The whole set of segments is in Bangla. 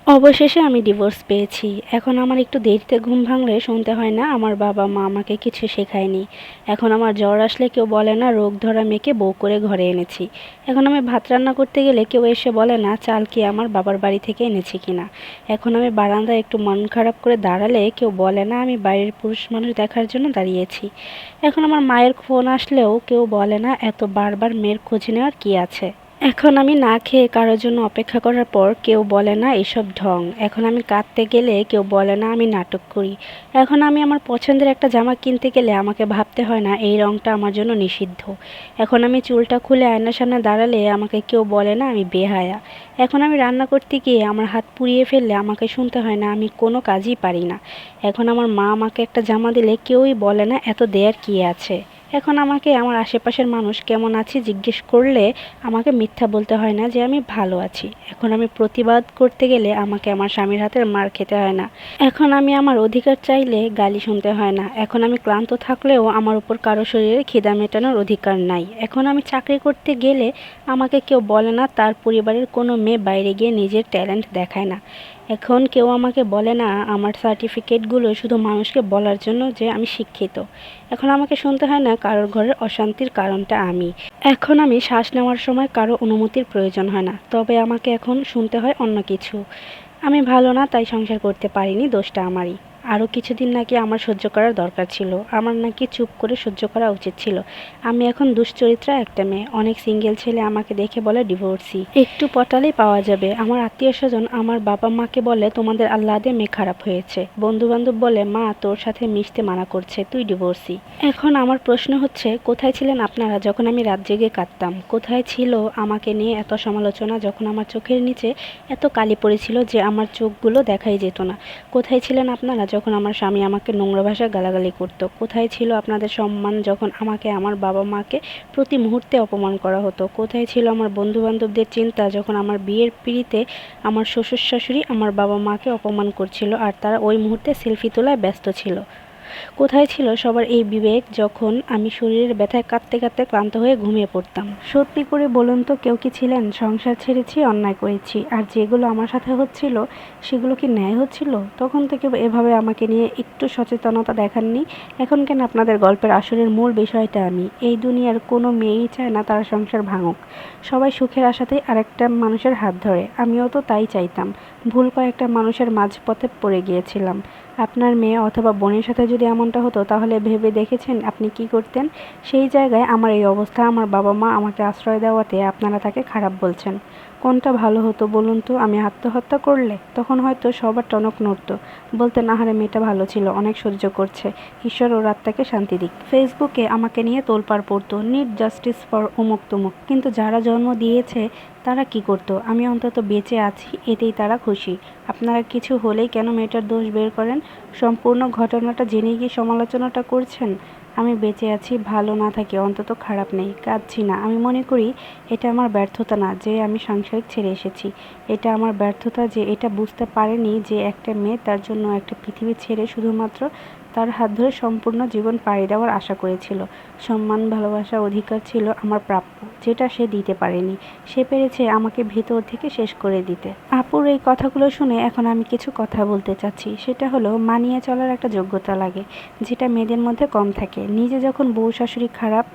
অবশেষে আমি ডিভোর্স পেয়েছি। এখন আমার একটু দেরিতে ঘুম ভাঙলে শুনতে হয় না আমার বাবা-মা আমাকে কিছু শেখায়নি। এখন আমার জ্বর আসলে কেউ বলে না রোগ ধরা মেয়েকে বউ করে ঘরে এনেছি। এখন আমি ভাত রান্না করতে গেলে কেউ এসে বলে না চাল কি আমার বাবার বাড়ি থেকে এনেছি কিনা। এখন আমি বারান্দায় একটু মন খারাপ করে দাঁড়ালে কেউ বলে না আমি বাইরের পুরুষ মানুষ দেখার জন্য দাঁড়িয়েছি। এখন আমার মায়ের ফোন আসলেও কেউ বলে না এত বারবার মেয়ের খোঁজ নেওয়ার কী আছে। এখন আমি না খেয়ে কারোর জন্য অপেক্ষা করার পর কেউ বলে না এসব ঢং। এখন আমি কাঁদতে গেলে কেউ বলে না আমি নাটক করি। এখন আমি আমার পছন্দের একটা জামা কিনতে গেলে আমাকে ভাবতে হয় না এই রংটা আমার জন্য নিষিদ্ধ। এখন আমি চুলটা খুলে আয়নার সামনে দাঁড়ালে আমাকে কেউ বলে না আমি বেহায়া। এখন আমি রান্না করতে গিয়ে আমার হাত পুড়িয়ে ফেললে আমাকে শুনতে হয় না আমি কোনো কাজই পারি না। এখন আমার মা আমাকে একটা জামা দিলে কেউই বলে না এত দেয়ার কী আছে। এখন আমাকে আমার আশেপাশের মানুষ কেমন আছে জিজ্ঞেস করলে আমাকে মিথ্যা বলতে হয় না যে আমি ভালো আছি। এখন আমি প্রতিবাদ করতে গেলে আমাকে আমার স্বামীর হাতের মার খেতে হয় না। এখন আমি আমার অধিকার চাইলে গালি শুনতে হয় না। এখন আমি ক্লান্ত থাকলেও আমার উপর কারো শরীরে খিদা মেটানোর অধিকার নাই। এখন আমি চাকরি করতে গেলে আমাকে কেউ বলে না তার পরিবারের কোনো মেয়ে বাইরে গিয়ে নিজের ট্যালেন্ট দেখায় না। এখন কেউ আমাকে বলে না আমার সার্টিফিকেটগুলো শুধু মানুষকে বলার জন্য যে আমি শিক্ষিত। এখন আমাকে শুনতে হয় না কারোর ঘরের অশান্তির কারণটা আমি। এখন আমি শ্বাস নেওয়ার সময় কারো অনুমতির প্রয়োজন হয় না, তবে আমাকে এখন শুনতে হয় অন্য কিছু। আমি ভালো না তাই সংসার করতে পারিনি, দোষটা আমারই। আরও কিছুদিন নাকি আমার সহ্য করার দরকার ছিল, আমার নাকি চুপ করে সহ্য করা উচিত ছিল। আমি এখন দুশ্চরিত্রা একটা মেয়ে। অনেক সিঙ্গেল ছেলে আমাকে দেখে বলে ডিভোর্সি, একটু পটালেই পাওয়া যাবে। আমার আত্মীয় স্বজন আমার বাবা মাকে বলে তোমাদের আল্লাদে মেয়ে খারাপ হয়েছে। বন্ধু বান্ধব বলে মা তোর সাথে মিশতে মানা করছে, তুই ডিভোর্সি। এখন আমার প্রশ্ন হচ্ছে কোথায় ছিলেন আপনারা যখন আমি রাত জেগে কাঁদতাম? কোথায় ছিল আমাকে নিয়ে এত সমালোচনা যখন আমার চোখের নিচে এত কালি পড়েছিল যে আমার চোখগুলো দেখাই যেত না? কোথায় ছিলেন আপনারা যখন আমার স্বামী আমাকে নোংরা ভাষায় গালাগালি করত? কোথায় ছিল আপনাদের সম্মান যখন আমাকে আমার বাবা মাকে প্রতি মুহূর্তে অপমান করা হতো? কোথায় ছিল আমার বন্ধু বান্ধবদের চিন্তা যখন আমার বিয়ের পিঁড়িতে আমার শ্বশুর শাশুড়ি আমার বাবা মাকে অপমান করছিল আর তারা ওই মুহূর্তে সেলফি তোলায় ব্যস্ত ছিল? কোথায় ছিল সবার এই বিবেক যখন আমি শরীরের ব্যথায় কাঁদতে কাঁদতে ক্লান্ত হয়ে ঘুমিয়ে পড়তাম? সত্যি করে বলুন তো কেউ কি ছিলেন? সংসার ছেড়েছি, অন্যায় করেছি, আর যেগুলো আমার সাথে হচ্ছিল সেগুলো কি ন্যায় হচ্ছিল? তখন থেকে এভাবে আমাকে নিয়ে একটু সচেতনতা দেখাননি? এখন কেন আপনাদের গল্পের আসরের মূল বিষয়টা আমি? এই দুনিয়ার কোনো মেয়েই চায় না তার সংসার ভাঙুক। সবাই সুখের আশাতেই আরেকটা মানুষের হাত ধরে, আমিও তো তাই চাইতাম। ভুল কয়েকটা মানুষের মাঝপথে পড়ে গিয়েছিলাম। আপনার মেয়ে অথবা বোনের সাথে যদি এমনটা হতো তাহলে ভেবে দেখেছেন আপনি কি করতেন? সেই জায়গায় আমার এই অবস্থা, আমার বাবা মা আমাকে আশ্রয় দেওয়াতে আপনারা তাকে খারাপ বলছেন। কোনটা ভালো হতো বলুন তো? আমি আত্মহত্যা করলে তখন হয়তো সবার টনক নড়ত, বলতেন আহারে মেয়েটা ভালো ছিল, অনেক সহ্য করছে, ঈশ্বর ওর আত্মাকে শান্তি দিক। ফেসবুকে আমাকে নিয়ে তোলপাড় পড়তো, নিড জাস্টিস ফর অমুক তমুক। কিন্তু যারা জন্ম দিয়েছে তারা কি করতো? আমি অন্তত বেঁচে আছি, এতেই তারা খুশি। আপনারা কিছু হলেই কেন মেয়েটার দোষ বের করেন? সম্পূর্ণ ঘটনাটা জেনে কি সমালোচনাটা করছেন? আমি বেঁচে আছি, ভালো না থাকি অন্তত খারাপ নেই, কাঁদছি না। আমি মনে করি এটা আমার ব্যর্থতা না যে আমি সাংসারিক ছেড়ে এসেছি। এটা আমার ব্যর্থতা যে এটা বুঝতে পারেনি যে একটা মেয়ে তার জন্য একটা পৃথিবী ছেড়ে শুধুমাত্র তার হাত ধরে সম্পূর্ণ জীবন পাড়ি দেওয়ার আশা করেছিল। সম্মান, ভালোবাসা, অধিকার ছিল আমার প্রাপ্য, যেটা সে দিতে পারেনি। সে পেরেছে আমাকে ভেতর থেকে শেষ করে দিতে। আপুর এই কথাগুলো শুনে এখন আমি কিছু কথা বলতে চাচ্ছি। সেটা হলো মানিয়ে চলার একটা যোগ্যতা লাগে, যেটা মেয়েদের মধ্যে কম থাকে। নিজে যখন বউ শাশুড়ি খারাপ,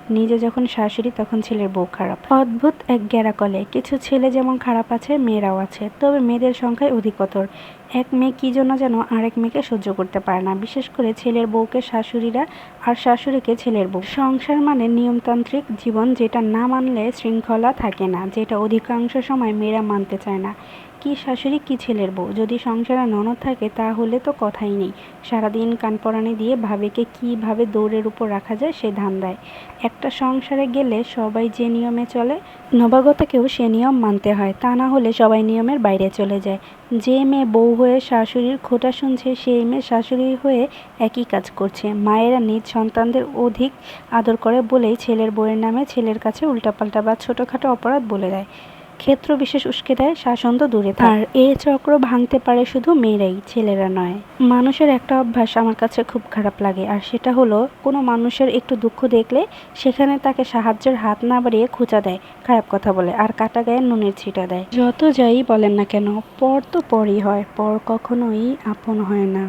নিজে যখন শাশুড়ি তখন ছেলের বউ খারাপ। অদ্ভুত এক গ্যারাকলে কিছু ছেলে যেমন খারাপ আছে, মেয়েরাও আছে, তবে মেয়েদের সংখ্যায় অধিকতর। এক মেয়ে কী জন্য যেন আরেক মেয়েকে সহ্য করতে পারে না, বিশেষ করে ছেলের বউকে শাশুড়িরা আর শাশুড়িকে ছেলের বউ। সংসার মানে নিয়মতান্ত্রিক জীবন, যেটা না মানলে শৃঙ্খলা থাকে না, যেটা অধিকাংশ সময় মেয়েরা মানতে চায় না। কি শাশুড়ি কি ছেলের বউ, যদি সংসারে ননদ থাকে তাহলে তো কথাই নেই। সারাদিন কানপরানি দিয়ে ভাবিকে কীভাবে দৌড়ের উপর রাখা যায় সে ধান্দায়। একটা সংসারে গেলে সবাই যে নিয়মে চলে, নবাগতাকেও সে নিয়ম মানতে হয়, তা না হলে সবাই নিয়মের বাইরে চলে যায়। যে মেয়ে বউ হয়ে শাশুড়ির খোঁটা শুনছে সেই মেয়ে শাশুড়ি হয়ে একই কাজ করছে। মায়েরা নিজ সন্তানদের অধিক আদর করে বলেই ছেলের বউয়ের নামে ছেলের কাছে উল্টাপাল্টা বা ছোটোখাটো অপরাধ বলে দেয়। ক্ষেত্র বিশেষ উস্কে দেয়, শাসন তো দূরে থাক। আর এ চক্র ভাঙতে পারে শুধু মেয়েরাই, ছেলেরা নয়। মানুষের একটা অভ্যাস আমার কাছে খুব খারাপ লাগে, আর সেটা হলো কোনো মানুষের একটু দুঃখ দেখলে সেখানে তাকে সাহায্যের হাত না বাড়িয়ে খোঁচা দেয়, খারাপ কথা বলে, আর কাটা গায়ে নুনের ছিটা দেয়। যত যাই বলেন না কেন, পর তো পরই হয়, পর কখনোই আপন হয় না।